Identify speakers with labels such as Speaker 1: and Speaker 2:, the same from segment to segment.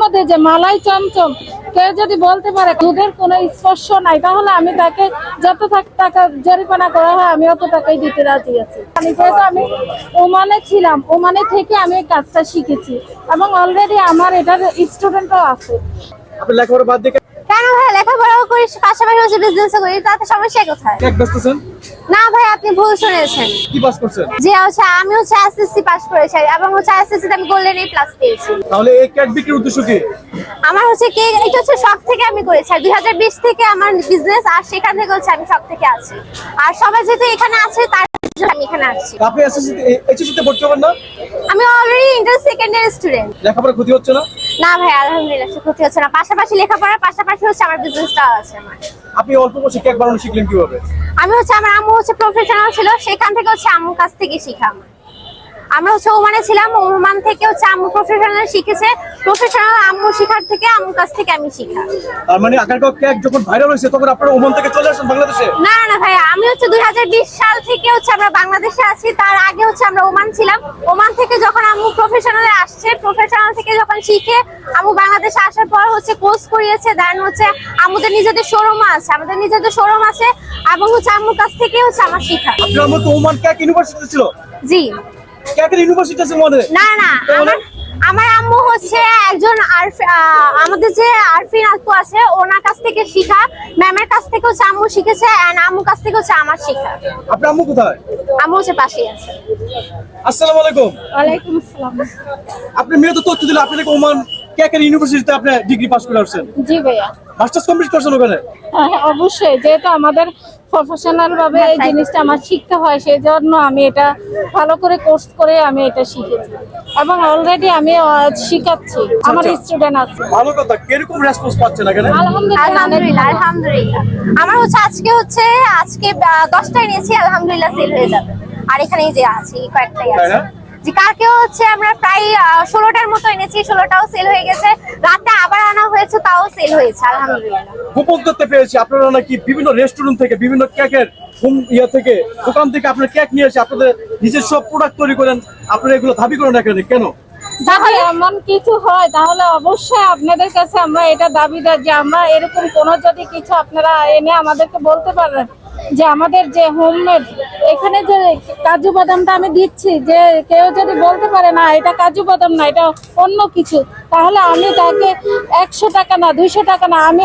Speaker 1: মধ্যে যে মালাই চমচম কেউ যদি বলতে পারে দুধের কোনো স্পর্শ নাই, তাহলে আমি তাকে যত টাকা জরিমানা করা হয় আমি অত টাকাই দিতে রাজি আছি। যেহেতু আমি ওমানে ছিলাম, ওমানে থেকে আমি এই কাজটা শিখেছি এবং অলরেডি আমার এটার স্টুডেন্টও আছে।
Speaker 2: আপনি লেখাপড়া বাদ দিয়ে
Speaker 3: কেন ভাই, লেখাপড়াও করি, পাশাপাশি হচ্ছে বিজনেসও করি, তাতে সমস্যা কোথায়?
Speaker 2: কেক বেচতেছেন?
Speaker 3: না ভাই, আপনি ভুল শুনেছেন।
Speaker 2: কি পাস করছেন?
Speaker 3: যে হচ্ছে আমি হচ্ছে এসএসসি পাস করেছি এবং হচ্ছে এসএসসি তে আমি গোল্ডেন এ প্লাস পেয়েছি।
Speaker 2: তাহলে এই কেক বিক্রির উদ্দেশ্য কি?
Speaker 3: আমার হচ্ছে কি, এটা হচ্ছে শখ থেকে আমি করেছি। 2020 থেকে আমার বিজনেস, আর সেখান থেকে হচ্ছে আমি শখ থেকে আছি। আর সবাই যেহেতু এখানে আছে তার জন্য আমি এখানে আসছি।
Speaker 2: আপনি এইচএসসি তে ভর্তি হবেন না?
Speaker 3: আমি already inter second year student.
Speaker 2: লেখাপড়া ক্ষতি হচ্ছে না?
Speaker 3: না ভাই, আলহামদুলিল্লাহ সে ক্ষতি হচ্ছে না। পাশাপাশি লেখাপড়ার পাশাপাশি হচ্ছে আমার বিজনেসটাও আছে আমার।
Speaker 2: আপনি অল্প বয়সে কেক বানানো শিখলেন কিভাবে?
Speaker 3: আমি হচ্ছে, আমার আম্মু হচ্ছে প্রফেশনাল ছিল, সেখান থেকে হচ্ছে আম্মুর কাছ থেকে শিখা। আমরা হচ্ছে ওমানে ছিলাম, ওমান থেকে হচ্ছে আম্মু প্রফেশনাল শিখেছে, প্রফেশনাল আম্মু শিখার থেকে আম্মুর কাছ থেকে আমি শিখা।
Speaker 2: তার মানে আগারগাঁও কেক যখন ভাইরাল হয়েছে তখন আপনারা ওমান থেকে চলে আসেন বাংলাদেশে?
Speaker 3: না না ভাই, আমি হচ্ছে 2020 সাল থেকে হচ্ছে আমরা বাংলাদেশে আছি। তার আগে হচ্ছে আমরা ওমান ছিলাম। ওমান থেকে যখন আম্মু প্রফেশনালে আসছে, প্রফেশনাল থেকে যখন শিখে আম্মু বাংলাদেশে আসার পর হচ্ছে কোর্স করিয়েছে। দেন হচ্ছে আমাদের নিজেদের শোরুম আছে, এবং হচ্ছে আম্মুর কাছ থেকে হচ্ছে আমার শিখা।
Speaker 2: আপনার মতো ওমান কেক ইউনিভার্সিটি ছিল?
Speaker 3: জি।
Speaker 2: কেকের ইউনিভার্সিটি আছে মনে?
Speaker 3: না না, আমার আম্মু হচ্ছে একজন আমাদের যে আরফিন আপু আছে ওনার কাছ থেকে শিখা, ম্যামের কাছ থেকে হচ্ছে আম্মু শিখেছে, এন্ড আম্মুর কাছ থেকে হচ্ছে আমার শিখা।
Speaker 2: আপনার আম্মু কোথায়?
Speaker 3: আম্মু হচ্ছে পাশেই আছে।
Speaker 2: আসসালামু আলাইকুম।
Speaker 1: ওয়ালাইকুম আসসালাম।
Speaker 2: আপনি মেয়ে তো তথ্য দিলে আপনি নাকি ওমান কেকের ইউনিভার্সিটিতে আপনি ডিগ্রি পাস করে আসছেন?
Speaker 1: জি ভাইয়া।
Speaker 2: মাস্টার্স কমপ্লিট করছেন ওখানে?
Speaker 1: হ্যাঁ, অবশ্যই, যেহেতু আমাদের প্রফেশনাল ভাবে এই জিনিসটা আমার শিখতে হয়, সেই জন্য আমি এটা ভালো করে কোর্স করে আমি এটা শিখেছি এবং অলরেডি আমি শিখাচ্ছি, আমার স্টুডেন্ট আছে।
Speaker 2: ভালো কথা। কিরকম রেসপন্স পাচ্ছেন এখানে?
Speaker 3: আলহামদুলিল্লাহ আলহামদুলিল্লাহ। আমার হচ্ছে আজকে 10টায় নিয়েছি, আলহামদুলিল্লাহ সেল হয়ে যাবে। আর এখানেই যে আছে কয়েকটাই আছে, যে কালকে হচ্ছে আমরা প্রায় 16টার মতো এনেছি, 16টাও সেল হয়ে গেছে। রাতে আবার আনা হয়েছে, তাও সেল হয়েছে আলহামদুলিল্লাহ।
Speaker 2: গোপন করতে পেরেছি আপনারা নাকি বিভিন্ন রেস্টুরেন্ট থেকে, বিভিন্ন কেকের থেকে, দোকান থেকে আপনারা কেক নিয়ে এসে আপনাদের নিজস্ব প্রোডাক্ট তৈরি করেন, আপনারা এগুলো দাবি করেন না কেন?
Speaker 1: যদি এমন কিছু হয় তাহলে অবশ্যই আপনাদের কাছে আমরা এটা দাবিদার যে আমরা এরকম কোনো যদি কিছু আপনারা এনে আমাদেরকে বলতে পারেন যে আমাদের যে হোমমেড এখানে যে কাজু বাদামটা আমি দিচ্ছি, যে কেউ যদি বলতে পারে না এটা কাজু বাদাম না, এটা অন্য কিছু, তাহলে আমি তাকে 100 টাকা না 200 টাকা না, আমি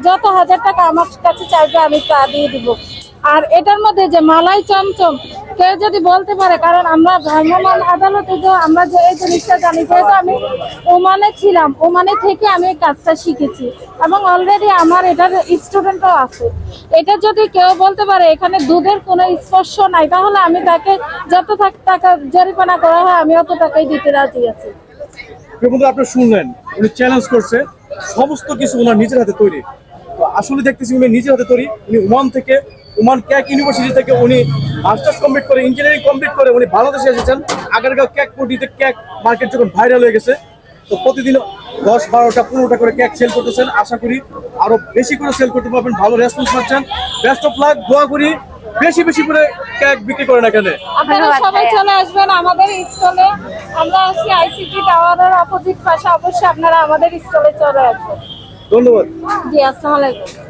Speaker 1: যত হাজার টাকা আমার কাছে চাইবে আমি তা দিয়ে দিব। আর এটার মধ্যে যে মালাই চমচম কেউ যদি বলতে পারে, কারণ আমরা ভ্রাম্যমাণ আদালতে যে আমরা যে এই জিনিসটা জানি, যেহেতু আমি ওমানে ছিলাম, ওমানে থেকে আমি এই কাজটা শিখেছি এবং অলরেডি আমার এটার স্টুডেন্টও আছে। এটা যদি কেউ বলতে পারে এখানে দুধের কোনো স্পর্শ নাই, তাহলে আমি তাকে যত টাকা জরিমানা করা হয় আমি অত টাকাই দিতে রাজি আছি।
Speaker 2: আপনি শুনলেন, উনি চ্যালেঞ্জ করছে, সমস্ত কিছু ওনার নিজের হাতে তৈরি। আসলে দেখতেছি উনি নিজের হাতে তৈরি। উনি ওমান কেক ইউনিভার্সিটি থেকে উনি মাস্টার্স কমপ্লিট করে, ইঞ্জিনিয়ারিং কমপ্লিট করে উনি বাংলাদেশে এসেছেন। আগারগাঁও কেক পটিতে কেক মার্কেট যখন ভাইরাল হয়ে গেছে, তো প্রতিদিন 10, 12টা, 15টা করে কেক সেল করতেছেন। আশা করি আরো বেশি করে সেল করতে পারবেন, ভালো রেসপন্স পাচ্ছেন। বেস্ট অফ লাক, দোয়া করি বেশি করে কেক বিক্রি করেন এখানে।
Speaker 1: আপনারা সবাই চলে আসবেন আমাদের স্টলে। আমরা আছি আইসিটি টাওয়ারের অপোজিট পাশে, অবশ্যই আপনারা আমাদের স্টলে চলে আসবেন।
Speaker 2: ধন্যবাদ।
Speaker 1: জি, আসসালামু আলাইকুম।